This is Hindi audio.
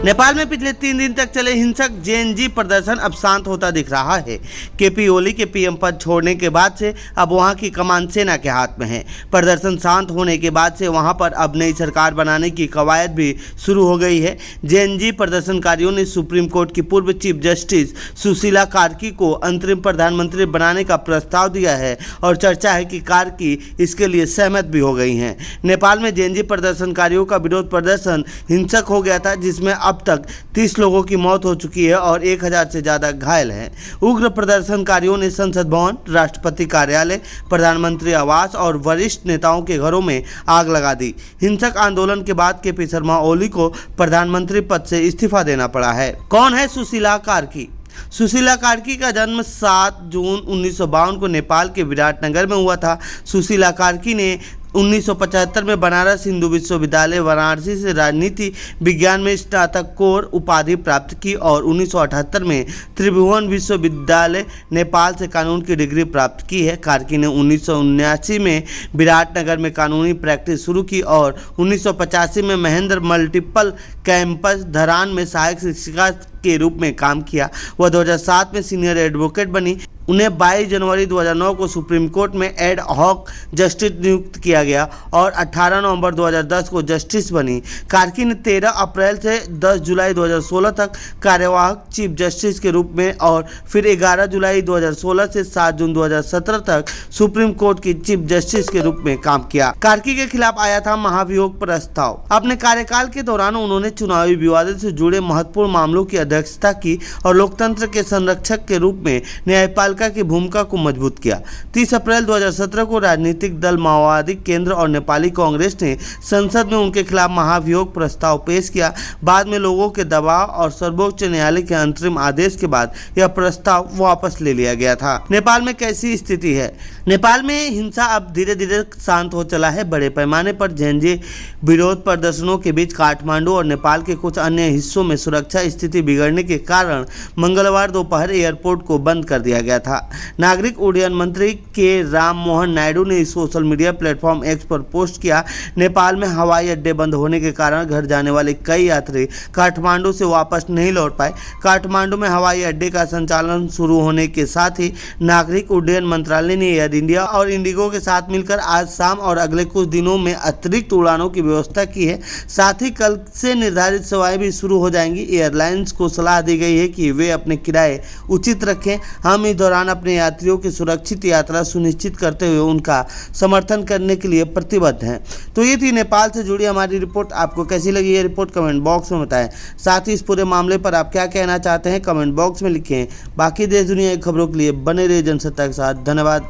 नेपाल में पिछले 3 दिन तक चले हिंसक जेएनजी प्रदर्शन अब शांत होता दिख रहा है। केपी ओली के पीएम पद छोड़ने के बाद से अब वहां की कमान सेना के हाथ में है। प्रदर्शन शांत होने के बाद से वहां पर अब नई सरकार बनाने की कवायद भी शुरू हो गई है। जेएनजी प्रदर्शनकारियों ने सुप्रीम कोर्ट की पूर्व चीफ जस्टिस सुशीला कार्की को अंतरिम प्रधानमंत्री बनाने का प्रस्ताव दिया है और चर्चा है कि कार्की इसके लिए सहमत भी हो गई हैं। नेपाल में जेएनजी प्रदर्शनकारियों का विरोध प्रदर्शन हिंसक हो गया था, जिसमें अब तक 30 लोगों की मौत हो चुकी है और 1000 से ज़्यादा घायल हैं। उग्र प्रदर्शनकारियों ने संसद भवन, राष्ट्रपति कार्यालय, प्रधानमंत्री आवास और वरिष्ठ नेताओं के घरों में आग लगा दी। हिंसक आंदोलन के बाद केपी शर्मा ओली को प्रधानमंत्री पद से इस्तीफा देना पड़ा है। कौन है सुशीला कार्की? सुशीला कार्की का जन्म 7 जून 1952 को नेपाल के विराटनगर में हुआ था। सुशीला कार्की ने 1975 में बनारस हिंदू विश्वविद्यालय वाराणसी से राजनीति विज्ञान में स्नातकोत्तर उपाधि प्राप्त की और 1978 में त्रिभुवन विश्वविद्यालय नेपाल से कानून की डिग्री प्राप्त की है। कार्की ने 1979 में विराटनगर में कानूनी प्रैक्टिस शुरू की और 1985 में महेंद्र मल्टीपल कैंपस धरान में सहायक शिक्षिका के रूप में काम किया। वह 2007 में सीनियर एडवोकेट बनी। उन्हें 22 जनवरी 2009 को सुप्रीम कोर्ट में एड हॉक जस्टिस नियुक्त किया गया और 18 नवंबर 2010 को जस्टिस बनी। कार्की ने 13 अप्रैल से 10 जुलाई 2016 तक कार्यवाहक चीफ जस्टिस के रूप में और फिर 11 जुलाई 2016 से 7 जून 2017 तक सुप्रीम कोर्ट की चीफ जस्टिस के रूप में काम किया। कार्की के खिलाफ आया था महाभियोग प्रस्ताव। अपने कार्यकाल के दौरान उन्होंने चुनावी विवादों से जुड़े महत्वपूर्ण मामलों की अध्यक्षता की और लोकतंत्र के संरक्षक के रूप में न्यायपालिका की भूमिका को मजबूत किया। 30 अप्रैल 2017 को राजनीतिक दल माओवादी केंद्र और नेपाली कांग्रेस ने संसद में उनके खिलाफ महाभियोग प्रस्ताव पेश किया। बाद में लोगों के दबाव और सर्वोच्च न्यायालय के अंतरिम आदेश के बाद यह प्रस्ताव वापस ले लिया गया था। नेपाल में कैसी स्थिति है? नेपाल में हिंसा अब धीरे धीरे शांत हो चला है। बड़े पैमाने पर जेएनजी विरोध प्रदर्शनों के बीच काठमांडू और नेपाल के कुछ अन्य हिस्सों में सुरक्षा स्थिति बिगड़ने के कारण मंगलवार दोपहर एयरपोर्ट को बंद कर दिया गया था। नागरिक उड्डयन मंत्री के राम मोहन नायडू ने सोशल मीडिया प्लेटफॉर्म एक्स पर पोस्ट किया, नेपाल में हवाई अड्डे बंद होने के कारण घर जाने वाले कई यात्री काठमांडू से वापस नहीं लौट पाए। काठमांडू में हवाई अड्डे का संचालन शुरू होने के साथ ही नागरिक उड्डयन मंत्रालय ने एयर इंडिया और इंडिगो के साथ मिलकर आज शाम और अगले कुछ दिनों में अतिरिक्त उड़ानों की व्यवस्था की है। साथ ही कल से निर्धारित सेवाएं भी शुरू हो जाएंगी। एयरलाइंस को सलाह दी गई है कि वे अपने किराए उचित रखें। हम इस दौरान अपने यात्रियों की सुरक्षित यात्रा सुनिश्चित करते हुए उनका समर्थन करने के लिए प्रतिबद्ध हैं। तो ये थी नेपाल से जुड़ी हमारी रिपोर्ट। आपको कैसी लगी ये रिपोर्ट कमेंट बॉक्स में बताएं। साथ ही इस पूरे मामले पर आप क्या कहना चाहते हैं कमेंट बॉक्स में लिखें। बाकी देश दुनिया की खबरों के लिए बने रहिए जनसत्ता के साथ। धन्यवाद।